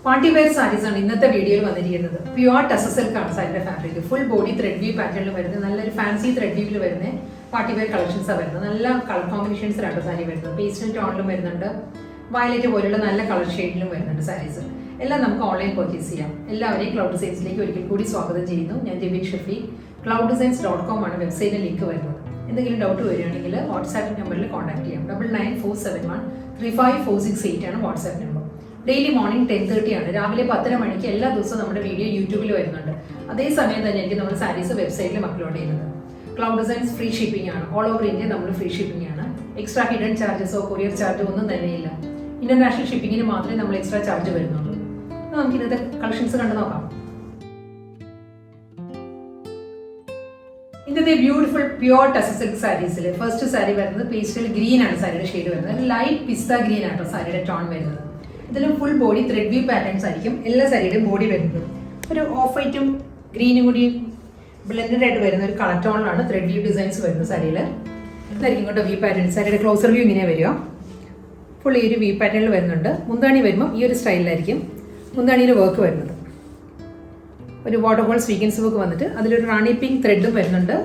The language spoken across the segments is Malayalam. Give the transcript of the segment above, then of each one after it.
Party wear sarees ആണ് ഇന്നത്തെ വീഡിയോയിൽ വന്നിരിക്കുന്നത്. പ്യുവർ ടസർ സിൽക്ക് ആണ് സാരിയുടെ fabric. Full body thread we've പാറ്റേണിൽ വരുന്ന നല്ലൊരു ഫാൻസി ത്രെഡ് വീവിൽ വരുന്ന പാർട്ടി വെയർ കളക്ഷൻസ് ആണ് വരുന്നത്. നല്ല കളർ കോമ്പിനേഷൻസിലാണ് സാരി വരുന്നത്. പേസ്റ്റൽ ടോണിലും വരുന്നുണ്ട്, വയലറ്റ് പോലുള്ള നല്ല കളർ ഷെയ്ഡിലും വരുന്നുണ്ട് സാരീസ്. എല്ലാം നമുക്ക് ഓൺലൈൻ പർച്ചേസ് ചെയ്യാം. എല്ലാവരെയും ക്ലൗഡ് ഡിസൈൻസിലേക്ക് ഒരിക്കൽ കൂടി സ്വാഗതം ചെയ്യുന്നു. ഞാൻ ജെബിൻ ഷഫി. clouddesigns.com ആണ് വെബ്സൈറ്റിൽ ലിങ്ക് വരുന്നത്. എന്തെങ്കിലും ഡൗട്ട് വരികയാണെങ്കിൽ വാട്സാപ്പ് നമ്പറിൽ കോൺടാക്ട് ചെയ്യാം. 9947135468 ആണ് വാട്സാപ്പ് നമ്പർ. ഡെയിലി മോർണിംഗ് 10:30 ആണ്. രാവിലെ 10:30 മണിക്ക് എല്ലാ ദിവസവും നമ്മുടെ വീഡിയോ യൂട്യൂബിൽ വരുന്നുണ്ട്. അതേസമയം തന്നെ എനിക്ക് നമ്മൾ സാരീസ് വെബ്സൈറ്റിലും അപ്ലോഡ് ചെയ്യുന്നത്. ക്ലൗഡ് ഡിസൈൻസ് ഫ്രീ ഷിപ്പിംഗ് ആണ്. ഓൾ ഓവർ ഇന്ത്യ നമ്മൾ ഫ്രീ ഷിപ്പിംഗ് ആണ്. എക്സ്ട്രാ ഹിഡൻ ചാർജസോ കൊറിയർ ചാർജോ ഒന്നും തന്നെയില്ല. ഇന്റർനാഷണൽ ഷിപ്പിംഗിന് മാത്രമേ നമ്മൾ എക്സ്ട്രാ ചാർജ് വരുന്നുള്ളൂ. നമുക്ക് ഇന്നത്തെ കളക്ഷൻസ് കണ്ടു നോക്കാം. ഇന്നത്തെ ബ്യൂട്ടിഫുൾ പ്യുവർ ടസർ സിൽക്ക് സാരീസിൽ ഫസ്റ്റ് സാരി വരുന്നത് പേസ്റ്റൽ ഗ്രീൻ ആണ്. സാരിയുടെ ഷെയ്ഡ് വരുന്നത് ലൈറ്റ് പിസ്ത ഗ്രീൻ ആണ് സാരിയുടെ ടോൺ വരുന്നത്. ഇതിലും full body thread weave patterns ആയിരിക്കും എല്ലാ സാരിയുടെയും ബോഡി വരുന്നത്. ഒരു ഓഫ് വൈറ്റും ഗ്രീനും കൂടി ബ്ലെൻഡഡ് ആയിട്ട് വരുന്ന ഒരു കളർ ടോണിലാണ് ത്രെഡ് വീവ് ഡിസൈൻസ് വരുന്നത് സാരിയിൽ. ഇതായിരിക്കും ഇങ്ങോട്ട് വി പാറ്റേൺ. സാരിയുടെ ക്ലോസർ വ്യൂ ഇങ്ങനെ വരിക. ഫുൾ ഈ ഒരു വി പാറ്റേണിൽ വരുന്നുണ്ട്. മുന്താണി വരുമ്പോൾ ഈ ഒരു സ്റ്റൈലിലായിരിക്കും മുന്താണിയിൽ വർക്ക് വരുന്നത്. ഒരു വാട്ടർ ബോൾ സ്വീക്കൻസ് വർക്ക് വന്നിട്ട് അതിലൊരു റാണി പിങ്ക് ത്രെഡും വരുന്നുണ്ട്.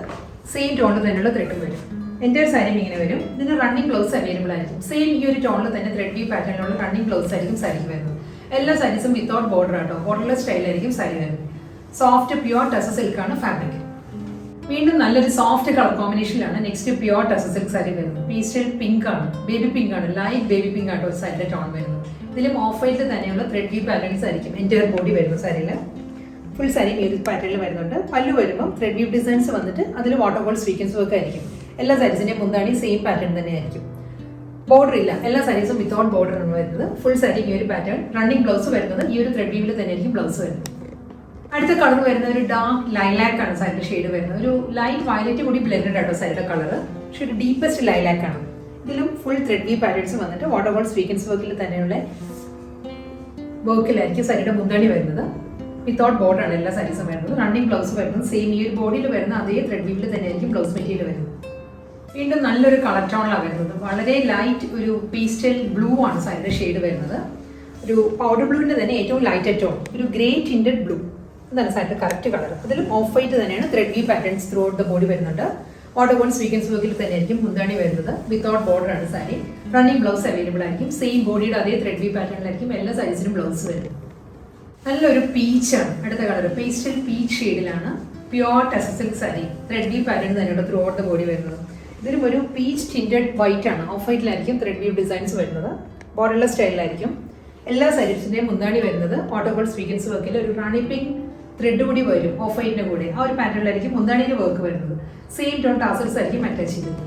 സെയിം ടോണിൽ തന്നെയുള്ള ത്രെഡും വരും. എൻ്റെ സാരിയും ഇങ്ങനെ വരും. ഇതിന് റണ്ണിങ് ബ്ലൗസ് അവൈലബിൾ ആയിരിക്കും. സെയിം ഈ ഒരു ടോണിൽ തന്നെ ത്രെഡ് വീവ് പാറ്റേണിലുള്ള റണ്ണിങ് ബ്ലൗസ് ആയിരിക്കും സാരിക്ക് വരുന്നത്. എല്ലാ സാരീസും വിത്തൗട്ട് ബോർഡർ ആട്ടോ. ബോർഡർലെസ് സ്റ്റൈലായിരിക്കും സാരി വരുന്നത്. സോഫ്റ്റ് പ്യുവർ ടസർ സിൽക്കാണ് ഫാബ്രിക്. വീണ്ടും നല്ലൊരു സോഫ്റ്റ് കളർ കോമ്പിനേഷനിലാണ് next pure tussar silk sari വരുന്നത്. പീസ്റ്റൽ പിങ്ക് ആണ്, ബേബി പിങ്ക് ആണ്, ലൈറ്റ് ബേബി പിങ്ക് ആട്ടോ സാരിയുടെ ടോൺ വരുന്നത്. ഇതിലും ഓഫ് വൈറ്റിൽ തന്നെയുള്ള ത്രെഡ് വീവ് പാറ്റേൺസ് ആയിരിക്കും എൻ്റെ ബോഡി വരുന്നത്. സാരിയിൽ ഫുൾ സാരി ഈ പാറ്റേണിൽ വരുന്നുണ്ട്. പല്ലു വരുമ്പോൾ ത്രെഡ് വീവ് ഡിസൈൻസ് വന്നിട്ട് അതിൽ വാട്ടർ ബോൾ സ്വീക്കൻസ് വർക്ക് ആയിരിക്കും. എല്ലാ സാരീസിൻ്റെയും മുന്താണി സെയിം പാറ്റേൺ തന്നെ ആയിരിക്കും. ബോർഡർ ഇല്ല. എല്ലാ സാരീസും വിത്തൗട്ട് ബോർഡർ ആണ് വരുന്നത്. ഫുൾ സാരി ഈ ഒരു പാറ്റേൺ. റണ്ണിങ് ബ്ലൗസ് വരുന്നത് ഈ ഒരു ത്രെഡ് വീവിൽ തന്നെ ആയിരിക്കും ബ്ലൗസ് വരുന്നത്. അടുത്ത കളർ വരുന്നത് ഒരു ഡാർക്ക് ലൈലാക്ക് ആണ് സാരിയുടെ ഷെയ്ഡ് വരുന്നത്. ഒരു ലൈറ്റ് വയലറ്റ് കൂടി ബ്ലെൻഡഡ് ആട്ടോ സാരിയുടെ കളർ. പക്ഷെ ഒരു ഡീപ്പസ്റ്റ് ലൈലാക്ക് ആണ്. ഇതിലും ഫുൾ ത്രെഡ് വീവ് പാറ്റേൺസ് വന്നിട്ട് വാട്ടർ ബോൾ സ്വീക്കൻസ് വർക്കിൽ തന്നെയുള്ള വർക്കിലായിരിക്കും സാരിയുടെ മുന്താണി വരുന്നത്. വിത്തൗട്ട് ബോർഡർ ആണ് എല്ലാ സാരീസും വരുന്നത്. റണ്ണിങ് ബ്ലൗസ് വരുന്നത് സെയിം ഈ ഒരു ബോഡിയിൽ വരുന്ന അതേ ത്രെഡ് വീവിൽ തന്നെ ആയിരിക്കും ബ്ലൗസ് മെറ്റീരിയൽ വരുന്നത്. വീണ്ടും നല്ലൊരു കളർ ടോണിലാണ് വരുന്നത്. വളരെ ലൈറ്റ് ഒരു പീസ്റ്റൽ ബ്ലൂ ആണ് സാരിയുടെ ഷെയ്ഡ് വരുന്നത്. ഒരു പൗഡർ ബ്ലൂവിൻ്റെ തന്നെ ഏറ്റവും ലൈറ്റ് ടോൺ ഒരു ഗ്രേ ടിൻറ്റഡ് ബ്ലൂ എന്നാണ് സാരിയുടെ കറക്റ്റ് കളർ. അതിലും ഓഫ് വൈറ്റ് തന്നെയാണ് thread weave patterns through out the body വരുന്നുണ്ട്. വാട്ടർ ബോൾ സ്വീക്കൻസ് വർക്കിൽ തന്നെ ആയിരിക്കും മുന്താണി വരുന്നത്. വിത്തൗട്ട് ബോർഡർ ആണ് സാരി. റണ്ണിങ് ബ്ലൗസ് അവൈലബിൾ ആയിരിക്കും. സെയിം ബോഡിയുടെ അതേ ത്രെഡ് വീവ് പാറ്റേണിലായിരിക്കും എല്ലാ സൈസിലും ബ്ലൗസ് വരും. നല്ലൊരു പീച്ചാണ് അടുത്ത കളർ. പേസ്റ്റൽ പീച്ച് ഷെയ്ഡിലാണ് pure tussar silk sari. Thread we've pattern തന്നെയാണ് ത്രൂ ഔട്ട് ദ ബോഡി വരുന്നത്. ഇതിലും ഒരു പീച്ച് ടിൻറ്റഡ് വൈറ്റ് ആണ്. ഓഫ് വൈറ്റിലായിരിക്കും ത്രെഡ് വീവ് ഡിസൈൻസ് വരുന്നത്. ബോർഡർലെസ് സ്റ്റൈലിലായിരിക്കും എല്ലാ സാരീസിൻ്റെയും മുന്താണി വരുന്നത്. വാട്ടർ ബോൾ സ്വീക്കൻസ് വർക്കിൽ ഒരു റാണി പിങ്ക് ത്രെഡ് കൂടി വരും ഓഫ് വൈറ്റിൻ്റെ കൂടെ. ആ ഒരു പാറ്റേണിലായിരിക്കും മുന്താണിയിൽ വർക്ക് വരുന്നത്. സെയിം ടോൺ ടാസൽസ് ആയിരിക്കും അറ്റാച്ച് ചെയ്തത്.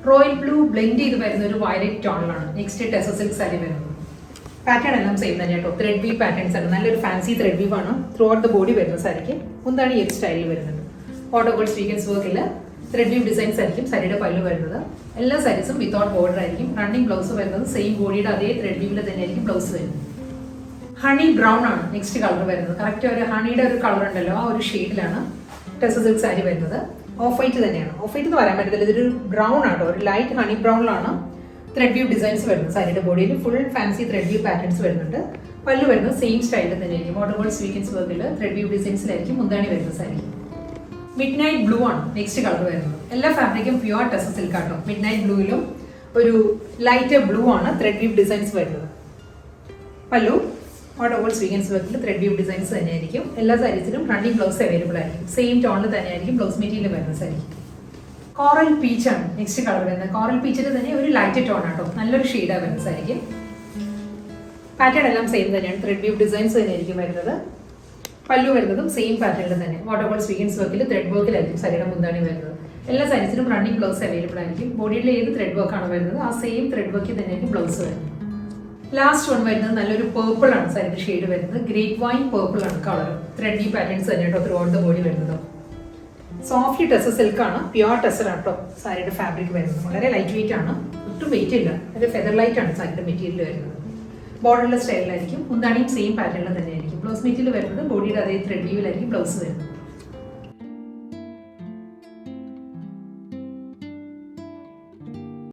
റോയൽ ബ്ലൂ ബ്ലെൻഡ് ചെയ്ത് വരുന്ന ഒരു വയലറ്റ് ടോണിലാണ് നെക്സ്റ്റ് ടസർ സിൽക്ക് സാരി വരുന്നത്. പാറ്റേൺ എല്ലാം സെയിം തന്നെ കേട്ടോ. ത്രെഡ് വീവ് പാറ്റേൺസ് ആണ്. നല്ലൊരു ഫാൻസി ത്രെഡ് വീവ് ആണ് ത്രൂ ഔട്ട് ദ ബോഡി വരുന്ന സാരിക്ക്. മുന്താണി ഈ ഒരു സ്റ്റൈലിൽ വരുന്നുണ്ട്. വാട്ടർ ബോൾ സ്വീക്കൻസ് വർക്കിൽ ത്രെഡ് വീവ് ഡിസൈൻസ് ആയിരിക്കും സാരിയുടെ പല്ലു വരുന്നത്. എല്ലാ സാരീസും വിത്തൗട്ട് ബോർഡർ ആയിരിക്കും. റണ്ണിങ് ബ്ലൗസ് വരുന്നത് സെയിം ബോഡിയുടെ അതേ ത്രെഡ് വീവിൽ തന്നെ ആയിരിക്കും ബ്ലൗസ് വരുന്നത്. ഹണി ബ്രൗൺ ആണ് നെക്സ്റ്റ് കളർ വരുന്നത്. കറക്റ്റ് ഒരു ഹണിയുടെ ഒരു കളർ ഉണ്ടല്ലോ, ആ ഒരു ഷെയ്ഡിലാണ് ടസർ സിൽക്ക് സാരി വരുന്നത്. ഓഫ് വൈറ്റ് തന്നെയാണ്. ഓഫ് വൈറ്റ് എന്ന് പറയാൻ പറ്റത്തില്ല, ഇതൊരു ബ്രൗൺ ആട്ടോ. ഒരു ലൈറ്റ് ഹണി ബ്രൗണിലാണ് ത്രെഡ് വീവ് ഡിസൈൻസ് വരുന്നത്. സാരിയുടെ ബോഡിയിൽ full fancy thread weave patterns വരുന്നുണ്ട്. പല്ലു വരുന്നത് സെയിം സ്റ്റൈലിൽ തന്നെയായിരിക്കും. വാട്ടർ ബോൾ സ്വീക്കൻസ് വർക്കിൽ ത്രെഡ് വീവ് ഡിസൈൻസിലായിരിക്കും മുന്താണി വരുന്ന സാരി. മിഡ് നൈറ്റ് ബ്ലൂ ആണ് നെക്സ്റ്റ് കളർ വരുന്നത്. എല്ലാ ഫാബ്രിക്കും പ്യുവർ ടസർ സിൽക്ക് ആട്ടോ. മിഡ് നൈറ്റ് ബ്ലൂയിലും ഒരു ലൈറ്റ് ബ്ലൂ ആണ് ത്രെഡ് വീവ് ഡിസൈൻസ് വരുന്നത്. പല്ലു വാട്ടർ ബോൾ സ്വീക്കൻസ് വർക്കിൽ ത്രെഡ് വീവ് ഡിസൈൻസ് തന്നെയായിരിക്കും. എല്ലാ സാരീസിലും റണ്ണിങ് ബ്ലൗസ് അവൈലബിൾ ആയിരിക്കും. സെയിം ടോണിൽ തന്നെയായിരിക്കും ബ്ലൗസ് മെറ്റീരിയൽ വരുന്ന സാരി. കോറൽ പീച്ച് ആണ് നെക്സ്റ്റ് കളർ വരുന്നത്. കോറൽ പീച്ചിൽ തന്നെ ഒരു ലൈറ്റ് ടോൺ ആട്ടോ. നല്ലൊരു ഷെയ്ഡാണ് വരുന്ന സാരിക്ക്. പാറ്റേൺ എല്ലാം സെയിം തന്നെയാണ്. ത്രെഡ് വീവ് ഡിസൈൻസ് തന്നെയായിരിക്കും വരുന്നത്. പല്ലു വരുന്നതും സെയിം പാറ്റേണിൽ തന്നെ. വാട്ടർ ബോൾ സ്വീക്കൻസ് വർക്കിൽ ത്രെഡ് വർക്കിലായിരിക്കും സാരിയുടെ മുന്താണി വരുന്നത്. എല്ലാ സാരീസിലും റണ്ണിങ് ബ്ലൗസ് അവൈലബിൾ ആയിരിക്കും. ബോഡിയിൽ ഏത് ത്രെഡ് വർക്കാണ് വരുന്നത് ആ സെയിം ത്രെഡ് വർക്കിൽ തന്നെയായിരിക്കും ബ്ലൗസ് വരുന്നത്. ലാസ്റ്റ് വൺ വരുന്നത് നല്ലൊരു പേർപ്പിൾ ആണ് സാരിയുടെ ഷെയ്ഡ് വരുന്നത്. ഗ്രേറ്റ് വൈൻ പേർപ്പിൾ ആണ് കളർ. ത്രെഡ് വീവ് പാറ്റേൺസ് തന്നെ കേട്ടോ ത്രൂ ഔട്ട് ദ ബോഡി വരുന്നത്. സോഫ്റ്റ് ടസർ സിൽക്ക് ആണ്. പ്യുവർ ടസർ ആട്ടോ സാരിയുടെ ഫാബ്രിക് വരുന്നത്. വളരെ ലൈറ്റ് വെയിറ്റ് ആണ്. ഒട്ടും വെയിറ്റ് ഇല്ല. ഒരു ഫെദർ ലൈറ്റ് ആണ് സാരിയുടെ മെറ്റീരിയൽ വരുന്നത്. ബോർഡർലെസ് സ്റ്റൈലിലായിരിക്കും. മുന്താണിയും സെയിം പാറ്റേണിൽ തന്നെയായിരിക്കും. ബ്ലൗസ് മെറ്റീരിയൽ വരുന്നത് ബോഡിയുടെ അതേ ത്രെഡ് വീവിലായിരിക്കും ബ്ലൗസ് വരുന്നത്.